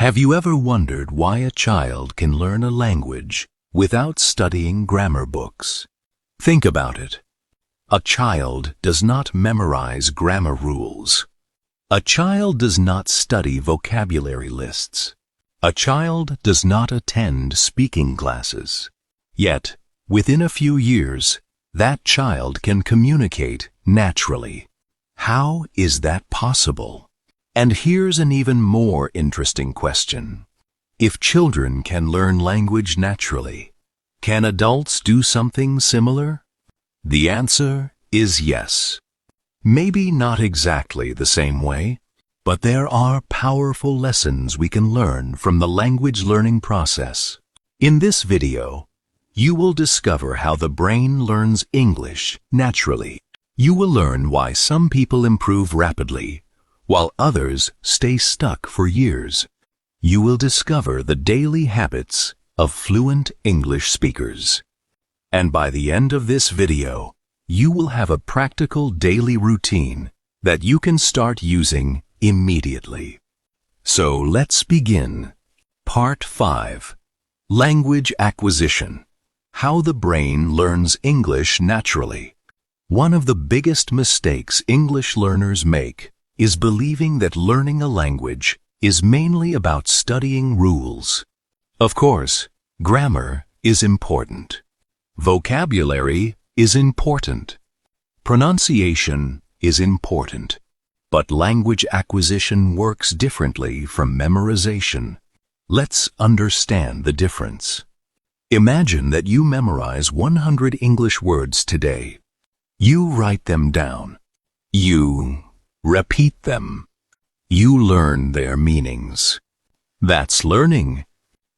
Have you ever wondered why a child can learn a language without studying grammar books? Think about it. A child does not memorize grammar rules. A child does not study vocabulary lists. A child does not attend speaking classes. Yet, within a few years, that child can communicate naturally. How is that possible? And here's an even more interesting question. If children can learn language naturally, can adults do something similar? The answer is yes. Maybe not exactly the same way, but there are powerful lessons we can learn from the language learning process. In this video, you will discover how the brain learns English naturally. You will learn why some people improve rapidly, while others stay stuck for years. You will discover the daily habits of fluent English speakers. And by the end of this video, you will have a practical daily routine that you can start using immediately. So let's begin. Part 5. Language Acquisition. How the brain learns English naturally. One of the biggest mistakes English learners make is believing that learning a language is mainly about studying rules. Of course, grammar is important. Vocabulary is important. Pronunciation is important. But language acquisition works differently from memorization. Let's understand the difference. Imagine that you memorize 100 English words today. You write them down. You repeat them. You learn their meanings. That's learning.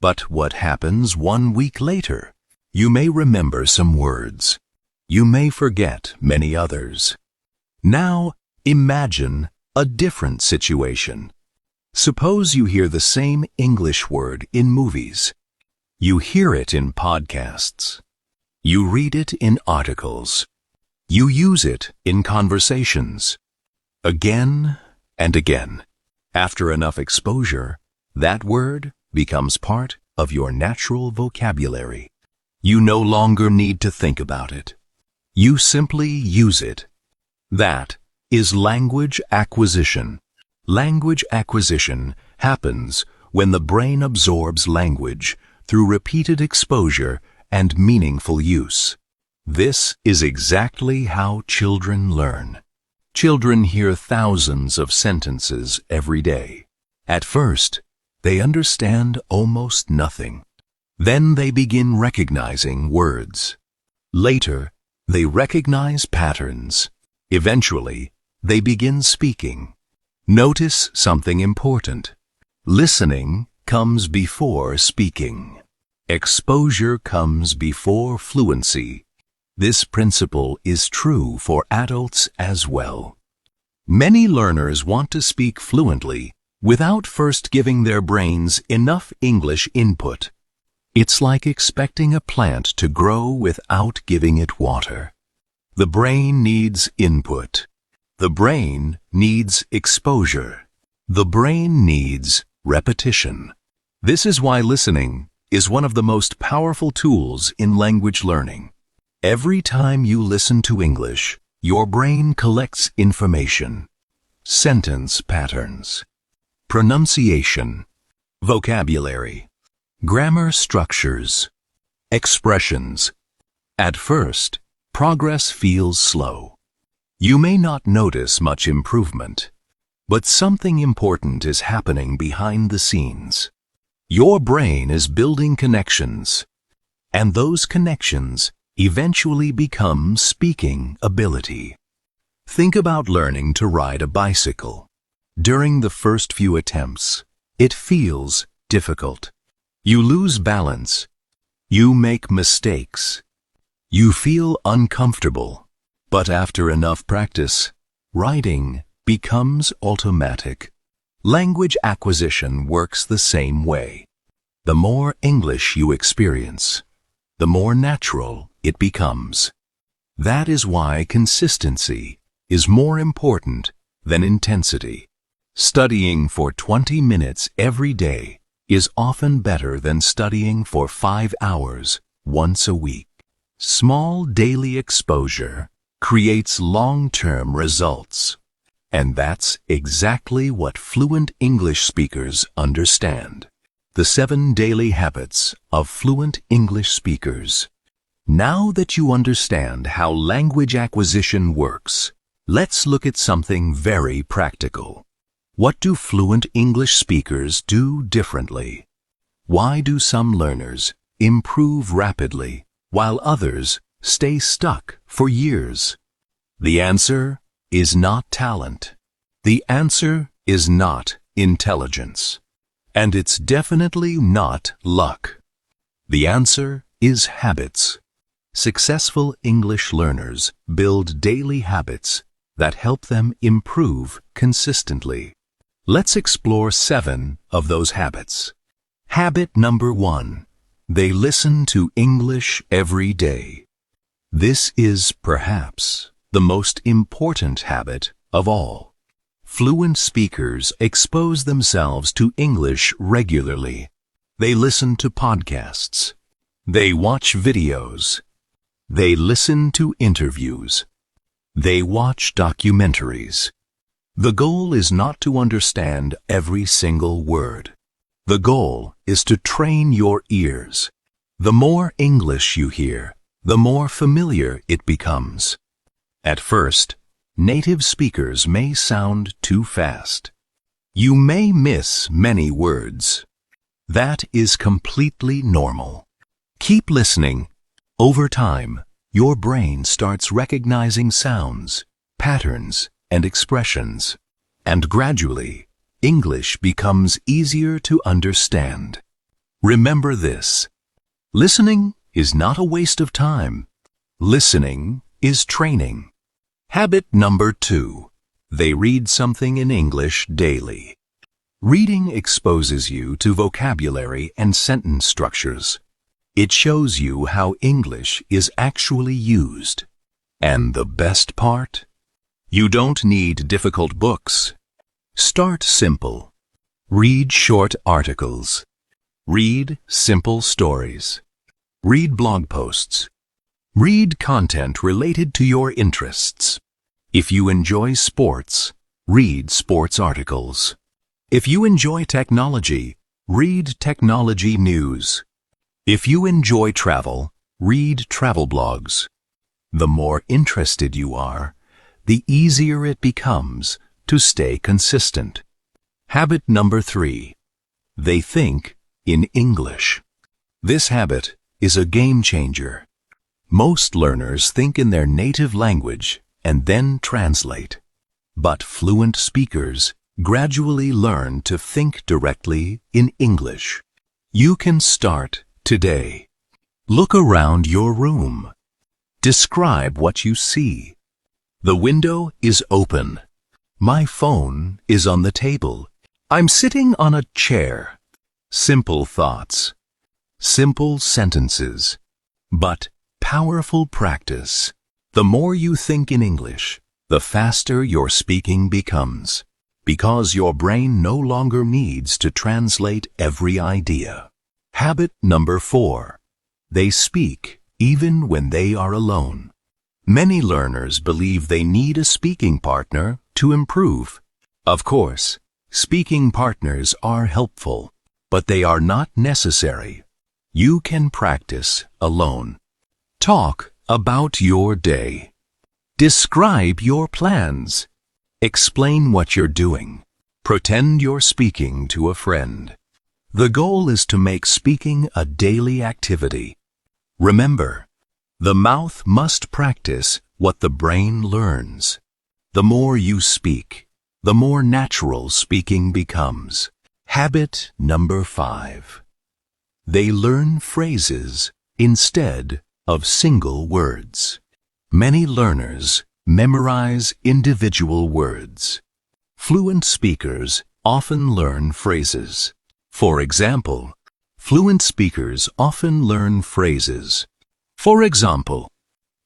But what happens 1 week later? You may remember some words. You may forget many others. Now, imagine a different situation. Suppose you hear the same English word in movies. You hear it in podcasts. You read it in articles. You use it in conversations. Again and again. After enough exposure, that word becomes part of your natural vocabulary. You no longer need to think about it. You simply use it. That is language acquisition. Language acquisition happens when the brain absorbs language through repeated exposure and meaningful use. This is exactly how children learn. Children hear thousands of sentences every day. At first, they understand almost nothing. Then they begin recognizing words. Later, they recognize patterns. Eventually, they begin speaking. Notice something important. Listening comes before speaking. Exposure comes before fluency. This principle is true for adults as well. Many learners want to speak fluently without first giving their brains enough English input. It's like expecting a plant to grow without giving it water. The brain needs input. The brain needs exposure. The brain needs repetition. This is why listening is one of the most powerful tools in language learning. Every time you listen to English, your brain collects information. Sentence patterns, pronunciation, vocabulary, grammar structures, expressions. At first, progress feels slow. You may not notice much improvement, but something important is happening behind the scenes. Your brain is building connections, and those connections eventually become speaking ability. Think about learning to ride a bicycle. During the first few attempts, it feels difficult. You lose balance. You make mistakes. You feel uncomfortable. But after enough practice, riding becomes automatic. Language acquisition works the same way. The more English you experience, the more natural it becomes. That is why consistency is more important than intensity. Studying for 20 minutes every day is often better than studying for 5 hours once a week. Small daily exposure creates long-term results. And that's exactly what fluent English speakers understand. The 7 daily habits of fluent English speakers. Now that you understand how language acquisition works, let's look at something very practical. What do fluent English speakers do differently? Why do some learners improve rapidly while others stay stuck for years? The answer is not talent. The answer is not intelligence. And it's definitely not luck. The answer is habits. Successful English learners build daily habits that help them improve consistently. Let's explore 7 of those habits. Habit number 1. They listen to English every day. This is perhaps the most important habit of all. Fluent speakers expose themselves to English regularly. They listen to podcasts. They watch videos. They listen to interviews. They watch documentaries. The goal is not to understand every single word. The goal is to train your ears. The more English you hear, the more familiar it becomes. At first, native speakers may sound too fast. You may miss many words. That is completely normal. Keep listening. Over time, your brain starts recognizing sounds, patterns, and expressions, and gradually, English becomes easier to understand. Remember this: listening is not a waste of time. Listening is training. Habit number 2. They read something in English daily. Reading exposes you to vocabulary and sentence structures. It shows you how English is actually used. And the best part? You don't need difficult books. Start simple. Read short articles. Read simple stories. Read blog posts. Read content related to your interests. If you enjoy sports, read sports articles. If you enjoy technology, read technology news. If you enjoy travel, read travel blogs. The more interested you are, the easier it becomes to stay consistent. Habit number 3. They think in English. This habit is a game changer. Most learners think in their native language and then translate. But fluent speakers gradually learn to think directly in English. You can start today. Look around your room. Describe what you see. The window is open. My phone is on the table. I'm sitting on a chair. Simple thoughts. Simple sentences. But powerful practice. The more you think in English, the faster your speaking becomes, because your brain no longer needs to translate every idea. Habit number 4. They speak even when they are alone. Many learners believe they need a speaking partner to improve. Of course, speaking partners are helpful, but they are not necessary. You can practice alone. Talk about your day. Describe your plans. Explain what you're doing. Pretend you're speaking to a friend. The goal is to make speaking a daily activity. Remember, the mouth must practice what the brain learns. The more you speak, the more natural speaking becomes. Habit number 5. They learn phrases instead of single words. Many learners memorize individual words. Fluent speakers often learn phrases. For example, fluent speakers often learn phrases. For example,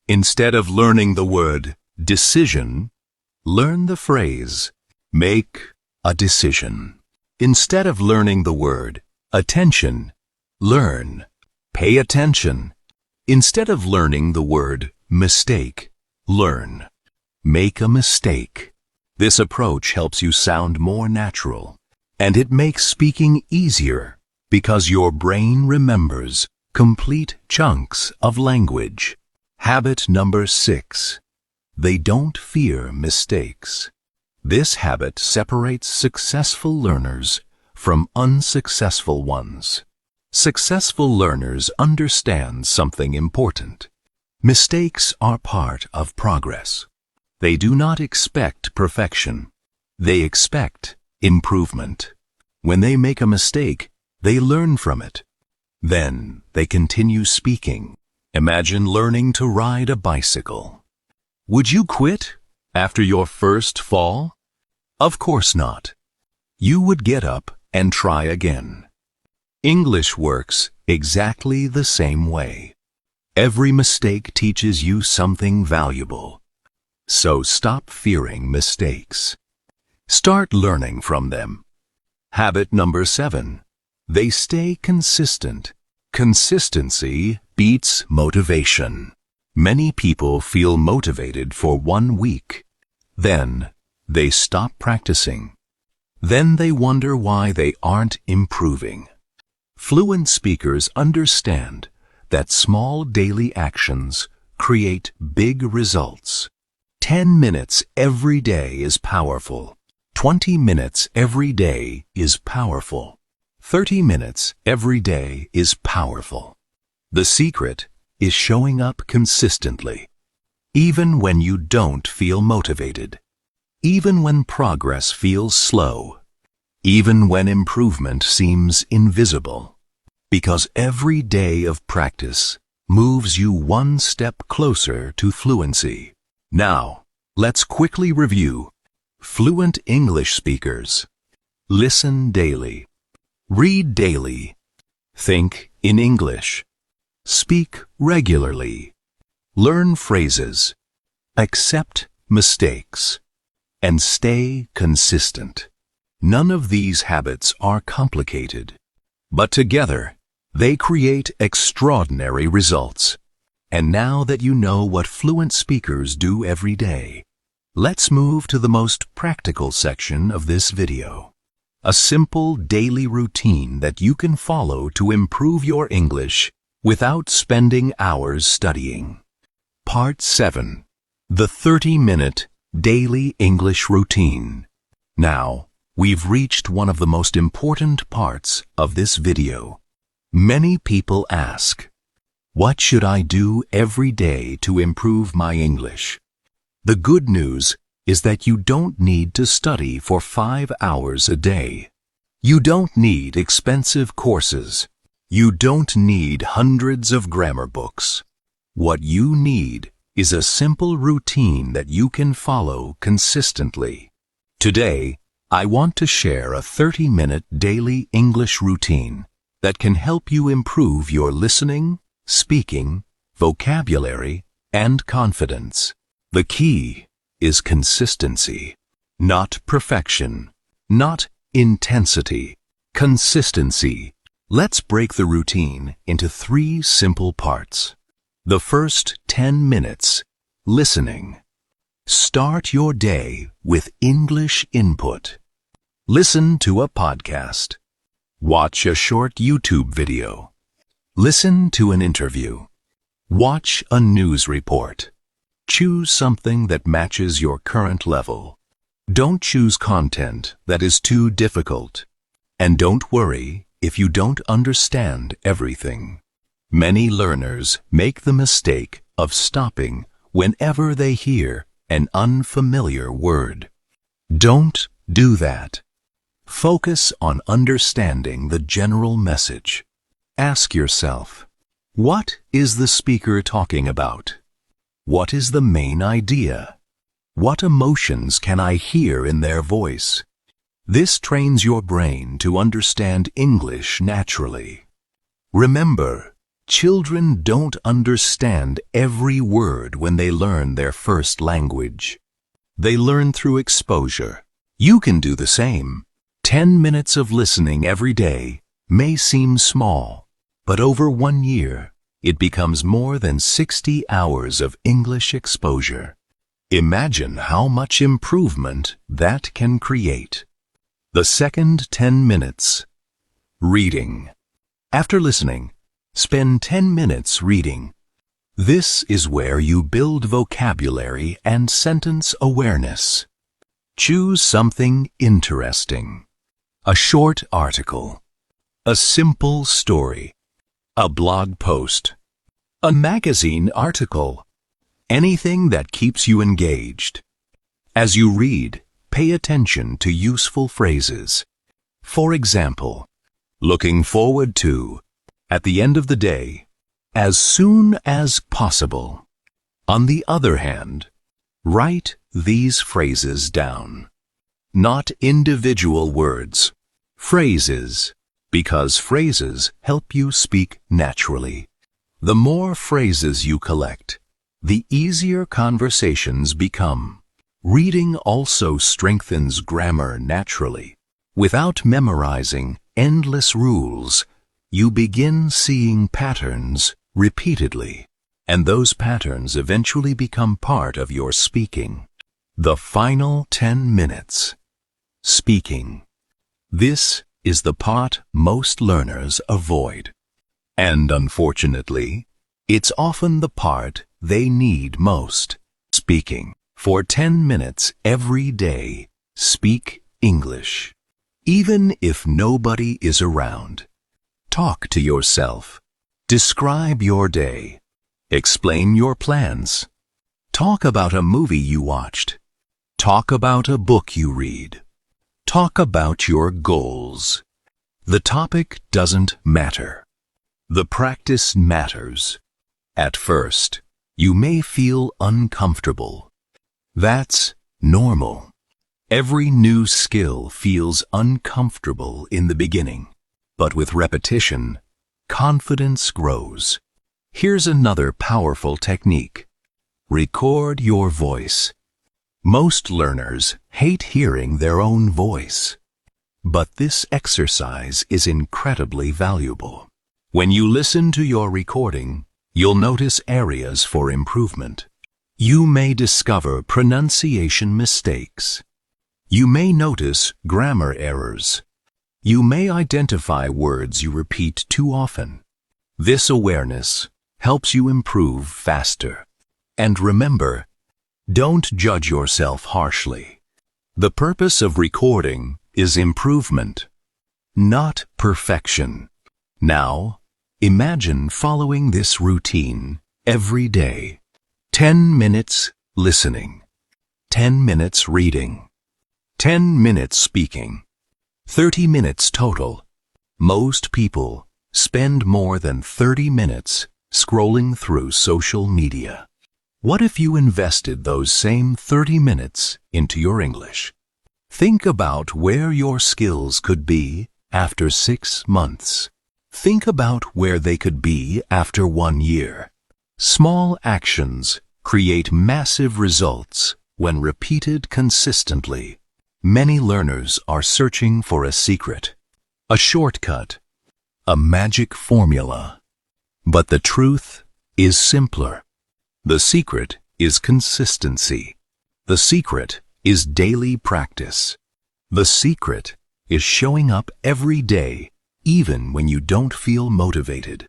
instead of learning the word decision, learn the phrase make a decision. Instead of learning the word attention, learn pay attention. Instead of learning the word mistake, learn make a mistake. This approach helps you sound more natural, and it makes speaking easier because your brain remembers complete chunks of language. Habit number 6. They don't fear mistakes. This habit separates successful learners from unsuccessful ones. Successful learners understand something important. Mistakes are part of progress. They do not expect perfection. They expect improvement. When they make a mistake, they learn from it. Then they continue speaking. Imagine learning to ride a bicycle. Would you quit after your first fall? Of course not. You would get up and try again. English works exactly the same way. Every mistake teaches you something valuable. So stop fearing mistakes. Start learning from them. Habit number 7. They stay consistent. Consistency beats motivation. Many people feel motivated for 1 week. Then they stop practicing. Then they wonder why they aren't improving. Fluent speakers understand that small daily actions create big results. 10 minutes every day is powerful. 20 minutes every day is powerful. 30 minutes every day is powerful. The secret is showing up consistently, even when you don't feel motivated, even when progress feels slow, even when improvement seems invisible, because every day of practice moves you one step closer to fluency. Now, let's quickly review. Fluent English speakers. Listen daily. Read daily. Think in English. Speak regularly. Learn phrases. Accept mistakes. And stay consistent. None of these habits are complicated, but together they create extraordinary results. And now that you know what fluent speakers do every day, let's move to the most practical section of this video. A simple daily routine that you can follow to improve your English without spending hours studying. Part 7. The 30-minute daily English routine. Now, we've reached one of the most important parts of this video. Many people ask, what should I do every day to improve my English? The good news is that you don't need to study for 5 hours a day. You don't need expensive courses. You don't need hundreds of grammar books. What you need is a simple routine that you can follow consistently. Today, I want to share a 30-minute daily English routine that can help you improve your listening, speaking, vocabulary, and confidence. The key is consistency, not perfection, not intensity, consistency. Let's break the routine into 3 simple parts. The first 10 minutes, listening. Start your day with English input. Listen to a podcast. Watch a short YouTube video. Listen to an interview. Watch a news report. Choose something that matches your current level. Don't choose content that is too difficult. And don't worry if you don't understand everything. Many learners make the mistake of stopping whenever they hear an unfamiliar word. Don't do that. Focus on understanding the general message. Ask yourself, what is the speaker talking about? What is the main idea? What emotions can I hear in their voice? This trains your brain to understand English naturally. Remember, children don't understand every word when they learn their first language. They learn through exposure, You can do the same. 10 minutes of listening every day may seem small, but over 1 year, it becomes more than 60 hours of English exposure. Imagine how much improvement that can create. The second 10 minutes. Reading. After listening, spend 10 minutes reading. This is where you build vocabulary and sentence awareness. Choose something interesting. A short article. A simple story. A blog post. A magazine article. Anything that keeps you engaged. As you read, pay attention to useful phrases. For example, looking forward to, at the end of the day, as soon as possible. On the other hand, write these phrases down. Not individual words, phrases, because phrases help you speak naturally. The more phrases you collect, the easier conversations become. Reading also strengthens grammar naturally. Without memorizing endless rules, you begin seeing patterns repeatedly, and those patterns eventually become part of your speaking. The final 10 minutes. Speaking. This is the part most learners avoid. And unfortunately, it's often the part they need most. Speaking. For 10 minutes every day, speak English. Even if nobody is around. Talk to yourself. Describe your day. Explain your plans. Talk about a movie you watched. Talk about a book you read. Talk about your goals. The topic doesn't matter. The practice matters. At first, you may feel uncomfortable. That's normal. Every new skill feels uncomfortable in the beginning, but with repetition, confidence grows. Here's another powerful technique. Record your voice. Most learners hate hearing their own voice, but this exercise is incredibly valuable. When you listen to your recording, you'll notice areas for improvement. You may discover pronunciation mistakes. You may notice grammar errors. You may identify words you repeat too often. This awareness helps you improve faster. And remember, don't judge yourself harshly. The purpose of recording is improvement, not perfection. Now, imagine following this routine every day. 10 minutes listening, 10 minutes reading, 10 minutes speaking, 30 minutes total. Most people spend more than 30 minutes scrolling through social media. What if you invested those same 30 minutes into your English? Think about where your skills could be after 6 months. Think about where they could be after 1 year. Small actions create massive results when repeated consistently. Many learners are searching for a secret, a shortcut, a magic formula. But the truth is simpler. The secret is consistency. The secret is daily practice. The secret is showing up every day, even when you don't feel motivated.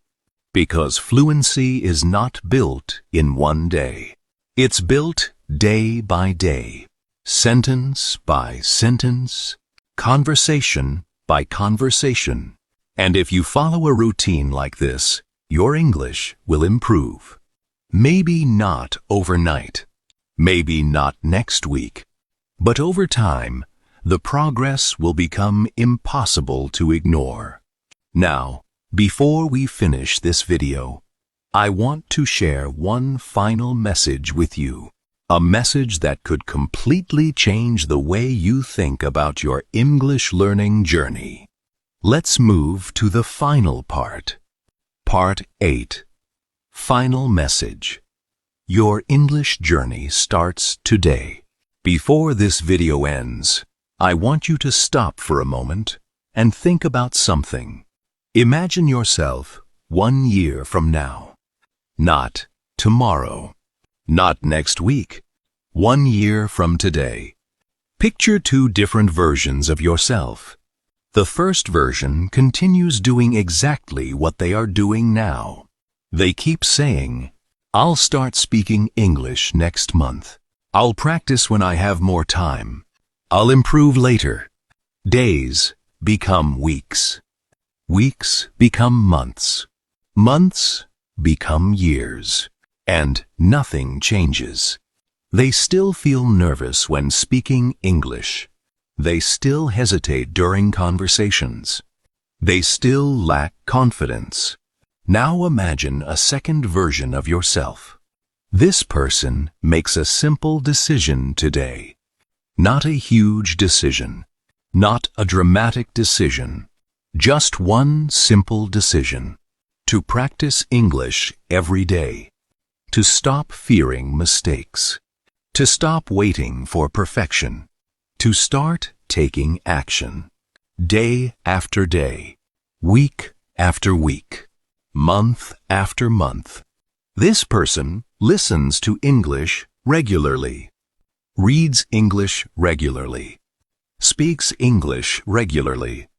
Because fluency is not built in one day. It's built day by day, sentence by sentence, conversation by conversation. And if you follow a routine like this, your English will improve. Maybe not overnight, maybe not next week, but over time, the progress will become impossible to ignore. Now, before we finish this video, I want to share one final message with you, a message that could completely change the way you think about your English learning journey. Let's move to the final part. Part 8. Final message. Your English journey starts today. Before this video ends, I want you to stop for a moment and think about something. Imagine yourself 1 year from now. Not tomorrow. Not next week. 1 year from today. Picture 2 different versions of yourself. The first version continues doing exactly what they are doing now. They keep saying, "I'll start speaking English next month. I'll practice when I have more time. I'll improve later." Days become weeks. Weeks become months. Months become years. And nothing changes. They still feel nervous when speaking English. They still hesitate during conversations. They still lack confidence. Now imagine a second version of yourself. This person makes a simple decision today. Not a huge decision. Not a dramatic decision. Just one simple decision. To practice English every day. To stop fearing mistakes. To stop waiting for perfection. To start taking action. Day after day. Week after week. Month after month. This person listens to English regularly. Reads English regularly. Speaks English regularly.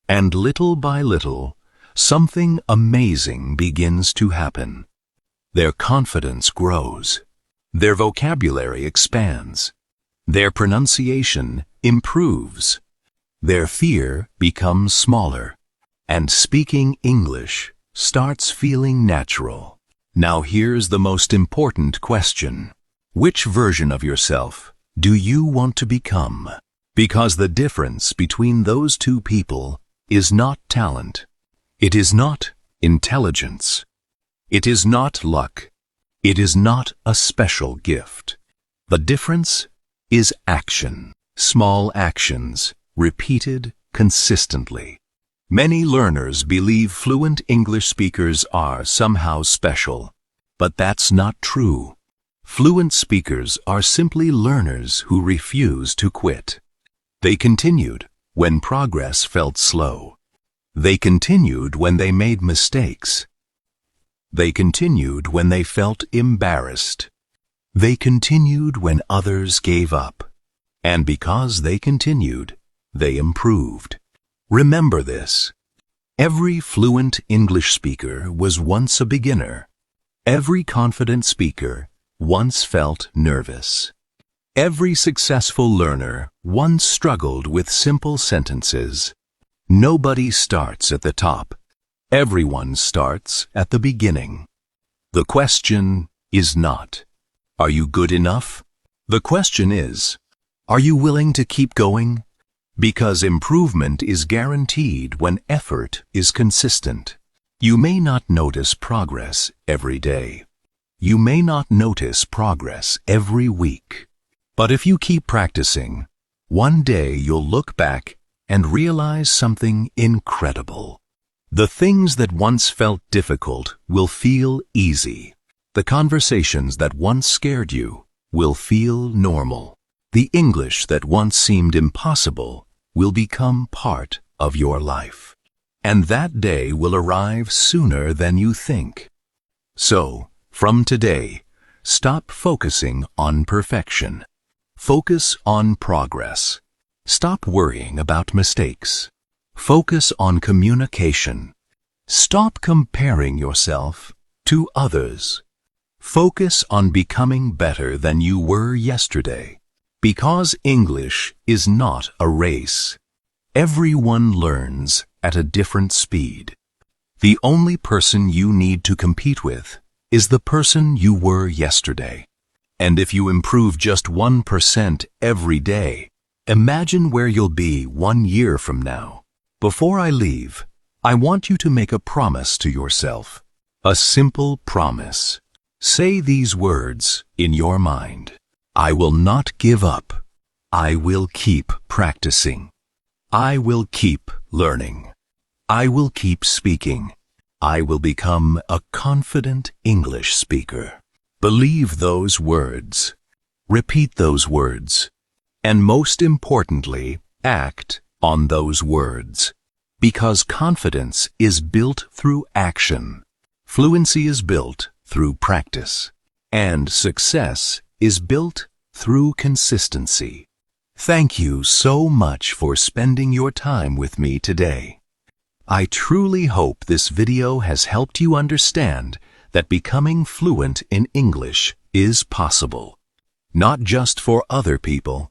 And little by little, something amazing begins to happen. Their confidence grows. Their vocabulary expands. Their pronunciation improves. Their fear becomes smaller. And speaking English starts feeling natural. Now here's the most important question. Which version of yourself do you want to become? Because the difference between those 2 people is not talent. It is not intelligence. It is not luck. It is not a special gift. The difference is action. Small actions, repeated consistently. Many learners believe fluent English speakers are somehow special, but that's not true. Fluent speakers are simply learners who refuse to quit. They continued when progress felt slow. They continued when they made mistakes. They continued when they felt embarrassed. They continued when others gave up. And because they continued, they improved. Remember this. Every fluent English speaker was once a beginner. Every confident speaker once felt nervous. Every successful learner once struggled with simple sentences. Nobody starts at the top. Everyone starts at the beginning. The question is not, are you good enough? The question is, are you willing to keep going? Because improvement is guaranteed when effort is consistent. You may not notice progress every day. You may not notice progress every week. But if you keep practicing, one day you'll look back and realize something incredible. The things that once felt difficult will feel easy. The conversations that once scared you will feel normal. The English that once seemed impossible will become part of your life. And that day will arrive sooner than you think. So, from today, stop focusing on perfection. Focus on progress. Stop worrying about mistakes. Focus on communication. Stop comparing yourself to others. Focus on becoming better than you were yesterday. Because English is not a race. Everyone learns at a different speed. The only person you need to compete with is the person you were yesterday. And if you improve just 1% every day, imagine where you'll be 1 year from now. Before I leave, I want you to make a promise to yourself. A simple promise. Say these words in your mind. I will not give up. I will keep practicing. I will keep learning. I will keep speaking. I will become a confident English speaker. Believe those words. Repeat those words. And most importantly, act on those words. Because confidence is built through action. Fluency is built through practice. And success is built through consistency. Thank you so much for spending your time with me today. I truly hope this video has helped you understand that becoming fluent in English is possible. Not just for other people,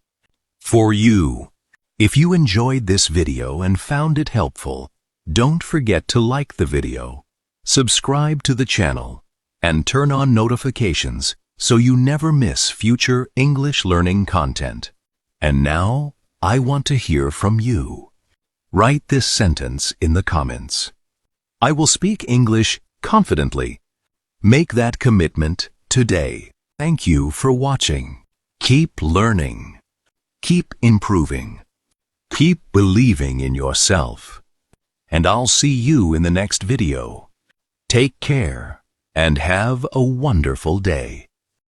for you. If you enjoyed this video and found it helpful, don't forget to like the video, subscribe to the channel, and turn on notifications so you never miss future English learning content. And now, I want to hear from you. Write this sentence in the comments. I will speak English confidently. Make that commitment today. Thank you for watching. Keep learning. Keep improving. Keep believing in yourself. And I'll see you in the next video. Take care and have a wonderful day.